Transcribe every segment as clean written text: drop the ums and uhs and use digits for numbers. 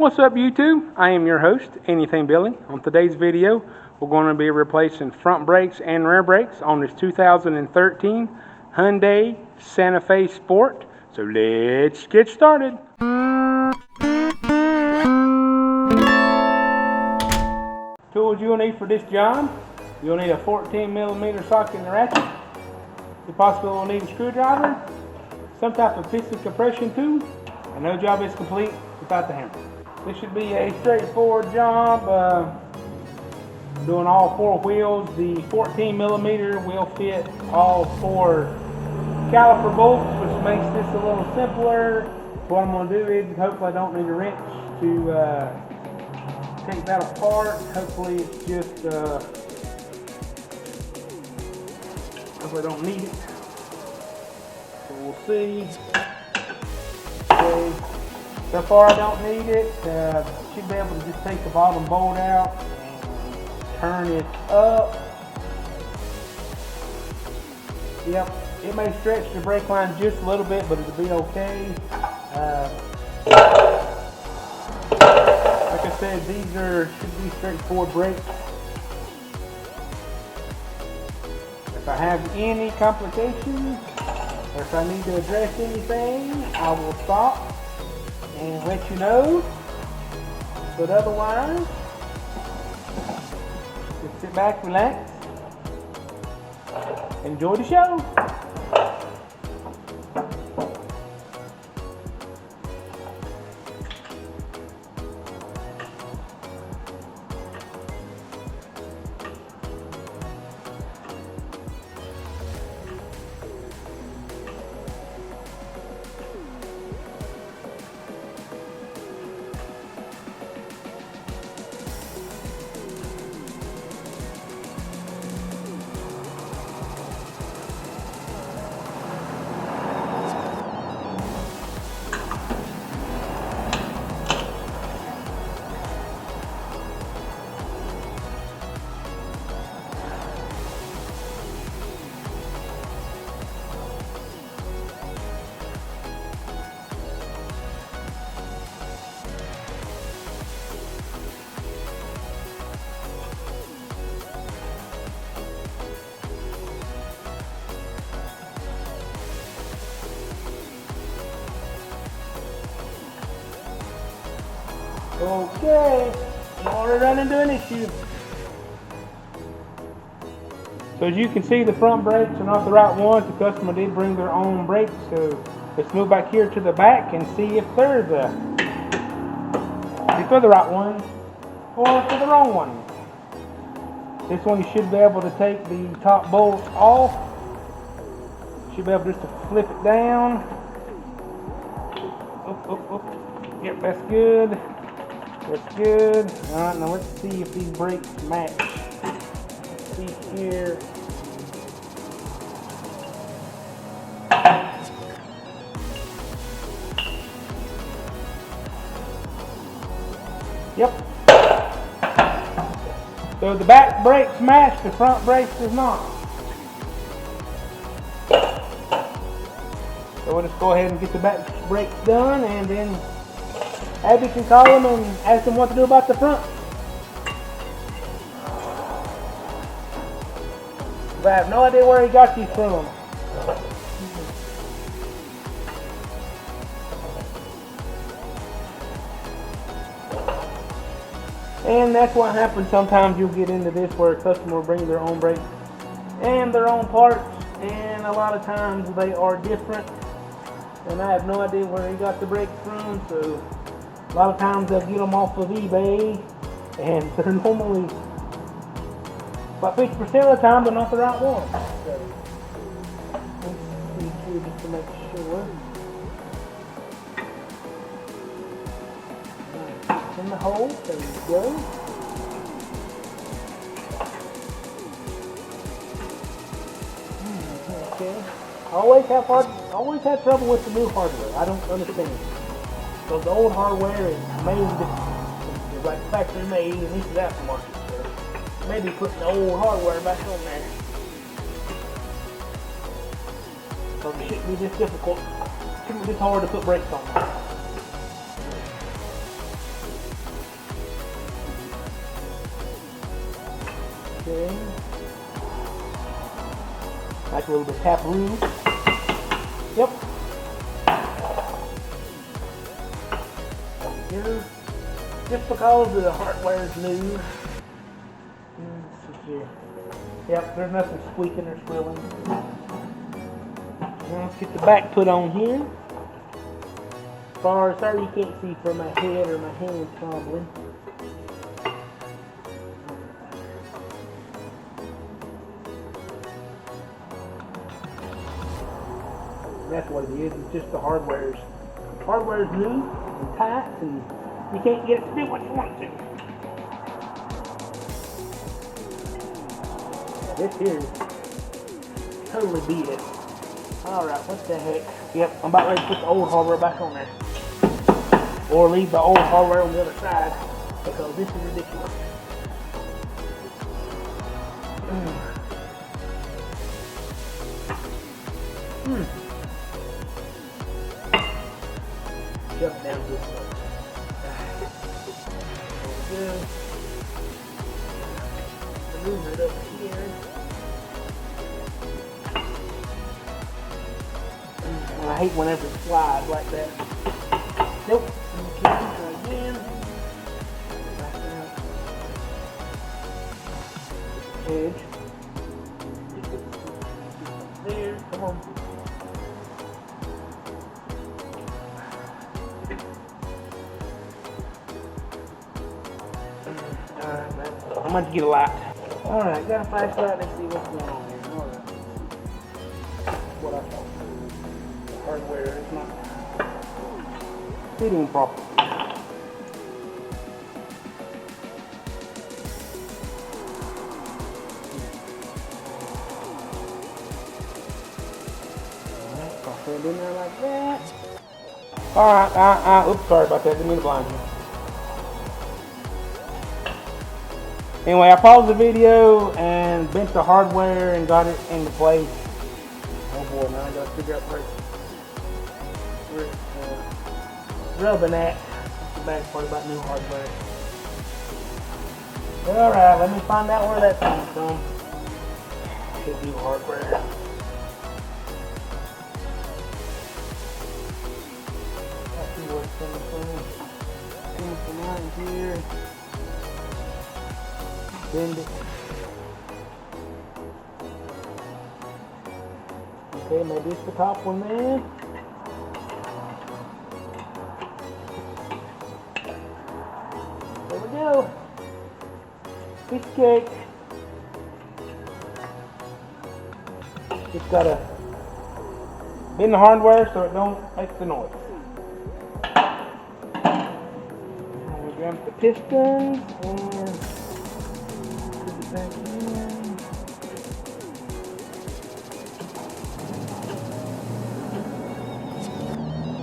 What's up YouTube? I am your host, Anything Billy. On today's video, we're going to be replacing front brakes and rear brakes on this 2013 Hyundai Santa Fe Sport. So let's get started. Tools you'll need for this job: you'll need a 14mm socket and ratchet. You possibly will need a screwdriver, some type of piston compression tool, and no job is complete without the hammer. This should be a straightforward job, doing all four wheels. The 14mm will fit all four caliper bolts, which makes this a little simpler. What I'm going to do is, hopefully I don't need a wrench to take that apart. Hopefully it's just, hopefully I don't need it. So we'll see. Okay. So far I don't need it. Should be able to just take the bottom bolt out and turn it up. Yep, it may stretch the brake line just a little bit, but it'll be okay. Like I said, these should be straightforward brakes. If I have any complications, or if I need to address anything, I will stop and let you know. But otherwise, just sit back, relax, enjoy the show. Okay, don't want to run into an issue. So as you can see, the front brakes are not the right ones. The customer did bring their own brakes. So let's move back here to the back and see if they're the right one or if they're the wrong one. This one you should be able to take the top bolts off. Should be able just to flip it down. Oh. Yep, that's good. That's good. Alright, now let's see if these brakes match. Let's see here. Yep. So the back brakes match, the front brakes does not. So we'll just go ahead and get the back brakes done, and then Abby can call him and ask him what to do about the front. But I have no idea where he got these from. And that's what happens. Sometimes you'll get into this where a customer will bring their own brakes and their own parts, and a lot of times they are different. And I have no idea where he got the brakes from, so a lot of times they'll get them off of eBay, and they're normally, about 50% of the time, they're not the right one. So, let's see here just to make sure. Right, in the hole, there we go. Okay. I always have trouble with the new hardware. I don't understand. So the old hardware is made, it's like factory made, and this is aftermarket. So maybe putting the old hardware back on there. So it shouldn't be this difficult. It shouldn't be this hard to put brakes on. Okay. Like a little bit of taparoo. Yep. Here, just because the hardware is new. Let's see here. Yep, there's nothing squeaking or squealing. Now let's get the back put on here. As far as, sorry you can't see from my head or my hands probably. That's what it is. It's just the hardware's new and tight, and you can't get it to do what you want to. This here totally beat it. Alright, what the heck? Yep, I'm about ready to put the old hardware back on there. Or leave the old hardware on the other side, because this is ridiculous. Jump down this way. There we go. Move it over here. I hate whenever it slides like that. Nope. Okay, try again. Back out. Edge. There. Come on. I'm going to get a light. Alright, got a flashlight. Let's see what's going on here. Alright. What I thought. The hardware is not fitting properly. Alright, I'll put it in there like that. Alright, oops, sorry about that. Didn't mean to blind you. Anyway, I paused the video and bent the hardware and got it into place. Oh boy, now I gotta figure out where it's rubbing at. That's the bad part about new hardware. Alright, let me find out where that's coming from. Hit new hardware. Let's see where it's coming from. Coming from right here. Bend it. Okay, maybe it's the top one there. There we go. Piece of cake. Just gotta bend the hardware so it don't make the noise. And we grab the pistons and back in.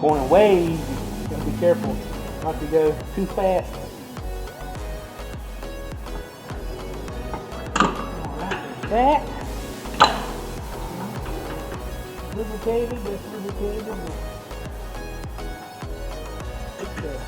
Going way easy. You gotta be careful not to go too fast. Alright, there's that. Lubricated, just lubricated. Okay.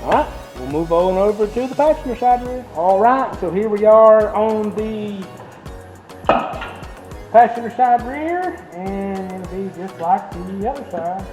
Alright, we'll move on over to the passenger side rear. Alright, so here we are on the passenger side rear, and it'll be just like the other side.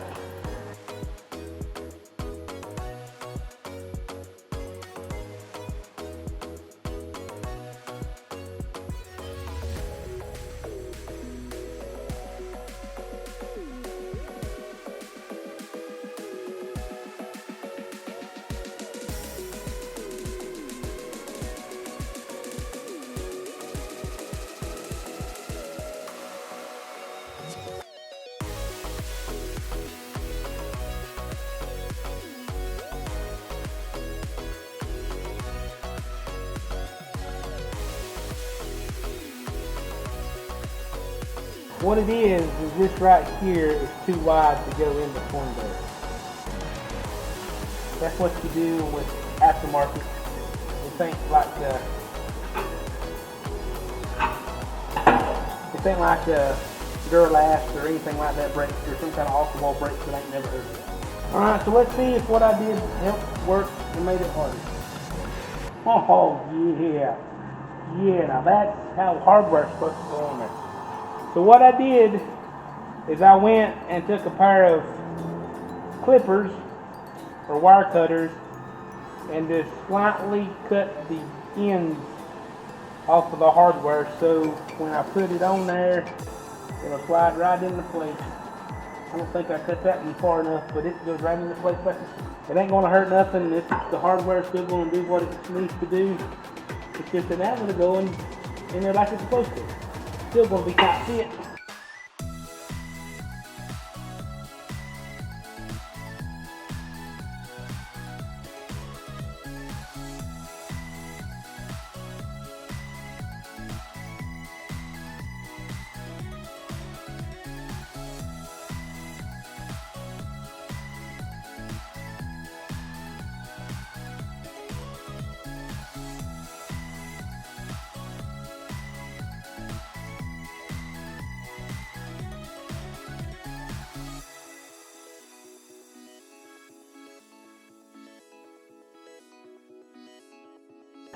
What it is this right here is too wide to go in between there. That's what you do with aftermarket. They ain't like Duralast or anything like that brakes, or some kind of off-the-wall brakes that ain't never heard of. Alright, so let's see if what I did helped work and made it harder. Oh yeah. Yeah, now that's how hardware's supposed to go on there. So what I did is I went and took a pair of clippers or wire cutters and just slightly cut the ends off of the hardware, so when I put it on there, it'll slide right into place. I don't think I cut that one far enough, but it goes right into place. But it ain't going to hurt nothing. The hardware's still going to do what it needs to do. It's just an outlet going in there like it's supposed to. Still going to be tight fit.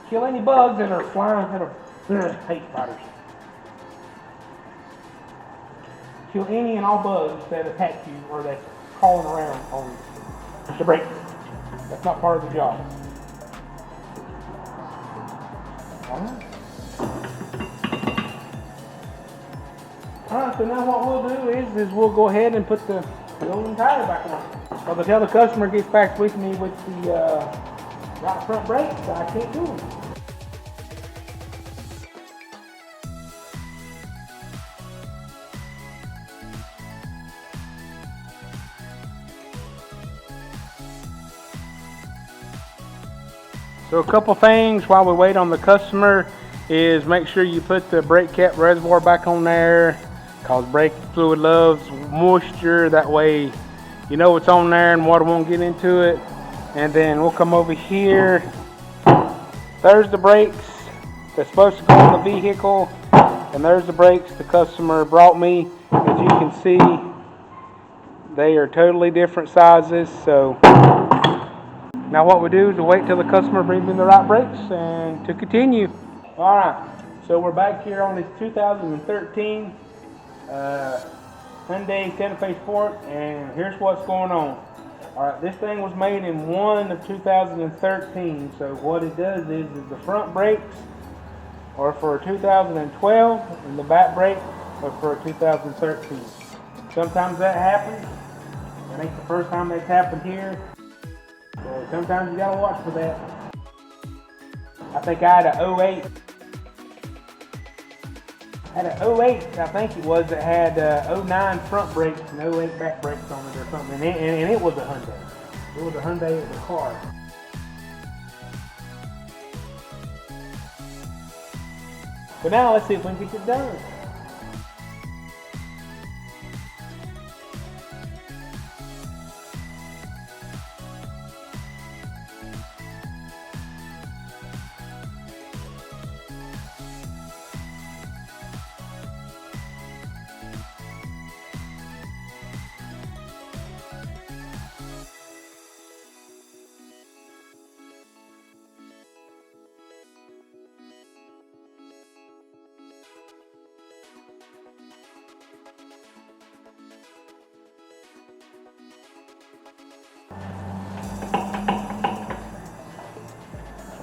Kill any bugs that are flying, hate spiders. Kill any and all bugs that attack you or that's crawling around on the brake. That's not part of the job. Alright, so now what we'll do is we'll go ahead and put the aluminum tire back on. So until the customer gets back with me with the right front brakes, I can't do them. So a couple things while we wait on the customer is make sure you put the brake cap reservoir back on there, because brake fluid loves moisture. That way you know it's on there and water won't get into it. And then we'll come over here. There's the brakes that's supposed to go on the vehicle, and there's the brakes the customer brought me. As you can see, they are totally different sizes. So now what we do is we wait till the customer brings me the right brakes and to continue. Alright, so we're back here on this 2013 Hyundai Santa Fe Sport, and here's what's going on. Alright, this thing was made in 1 of 2013, so what it does is the front brakes are for 2012 and the back brakes are for 2013. Sometimes that happens. It ain't the first time that's happened here. So sometimes you gotta watch for that. I think I had a 08. I think it was, that had 09 front brakes and 08 back brakes on it or something. And it was a Hyundai. It was a Hyundai, it was a car. But now let's see if we can get it done.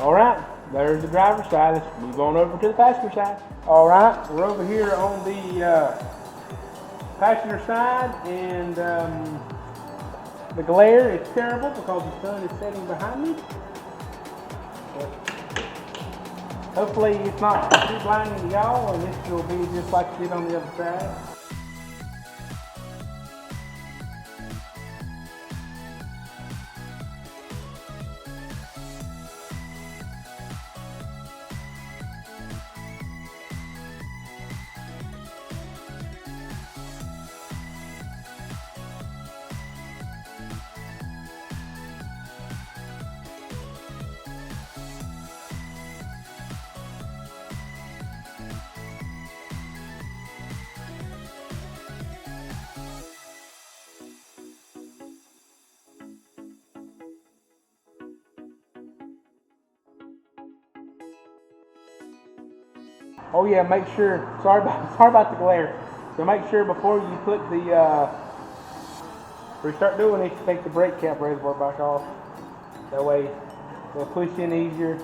Alright, there's the driver's side. Let's move on over to the passenger side. Alright, we're over here on the passenger side, and the glare is terrible because the sun is setting behind me. But hopefully it's not too blinding to y'all, and this will be just like it did on the other side. Oh yeah, make sure, sorry about the glare. So make sure before you put the, before you start doing this, you take the brake cap reservoir back off. That way it'll push in easier.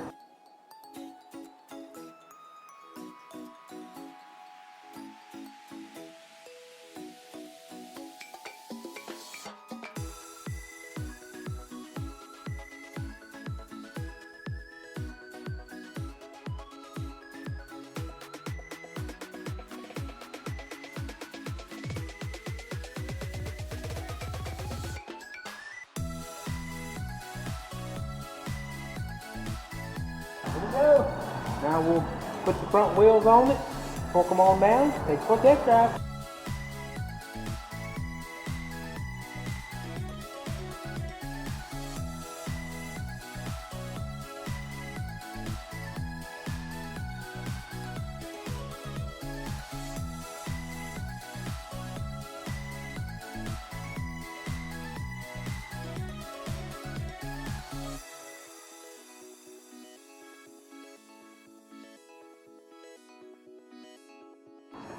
There we go. Now we'll put the front wheels on it, torque them on down, take it for a test drive.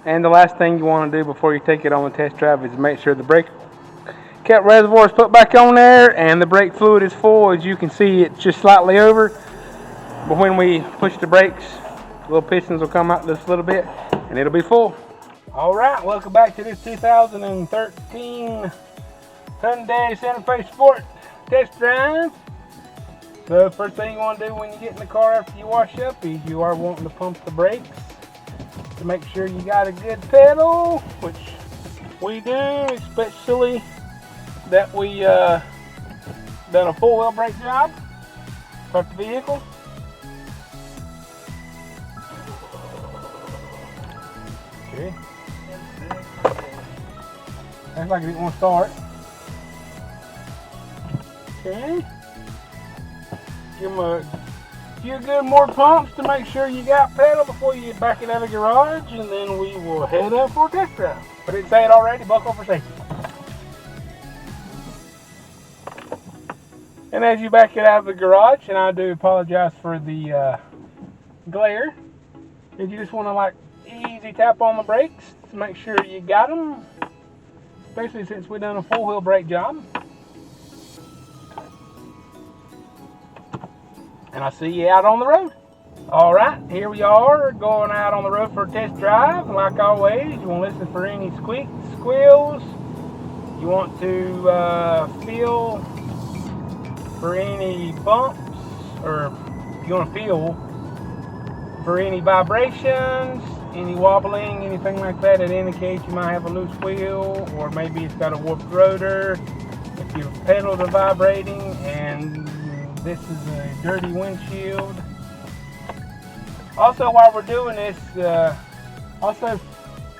And the last thing you want to do before you take it on a test drive is make sure the brake cap reservoir is put back on there and the brake fluid is full. As you can see, it's just slightly over. But when we push the brakes, the little pistons will come out just a little bit and it'll be full. Alright, welcome back to this 2013 Hyundai Santa Fe Sport test drive. So first thing you want to do when you get in the car after you wash up is you are wanting to pump the brakes to make sure you got a good pedal, which we do, especially that we done a full wheel brake job. Start the vehicle. Okay. That's like it didn't want to start. Okay. Give them a few good more pumps to make sure you got pedal before you back it out of the garage, and then we will head up for a test drive. But it say it already, buckle for safety. And as you back it out of the garage, and I do apologize for the glare, if you just want to like easy tap on the brakes to make sure you got them, especially since we've done a full wheel brake job. And I see you out on the road. Alright, here we are going out on the road for a test drive. Like always, you want to listen for any squeaks, squeals. You want to feel for any bumps, or you want to feel for any vibrations, any wobbling, anything like that that indicates you might have a loose wheel, or maybe it's got a warped rotor. If your pedals are vibrating and this is a dirty windshield. Also, while we're doing this, also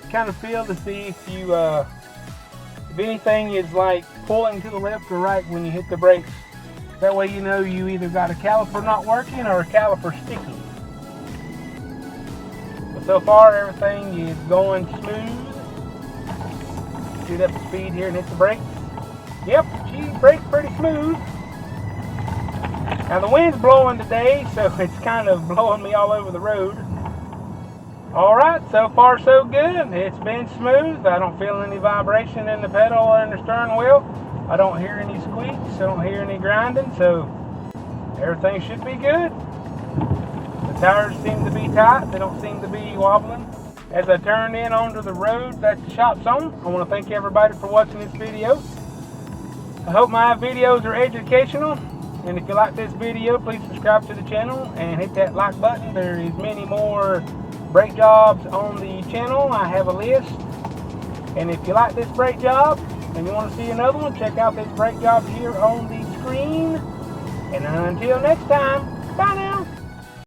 kind of feel to see if you, if anything is like pulling to the left or right when you hit the brakes. That way you know you either got a caliper not working or a caliper sticking. But so far everything is going smooth. Shoot up the speed here and hit the brakes. Yep, she brakes pretty smooth. Now the wind's blowing today, so it's kind of blowing me all over the road. Alright, so far so good. It's been smooth. I don't feel any vibration in the pedal or in the steering wheel. I don't hear any squeaks. I don't hear any grinding, so everything should be good. The tires seem to be tight. They don't seem to be wobbling. As I turn in onto the road that the shop's on, I want to thank everybody for watching this video. I hope my videos are educational. And if you like this video, please subscribe to the channel and hit that like button. There is many more brake jobs on the channel. I have a list. And if you like this brake job and you want to see another one, check out this brake job here on the screen. And until next time, bye now.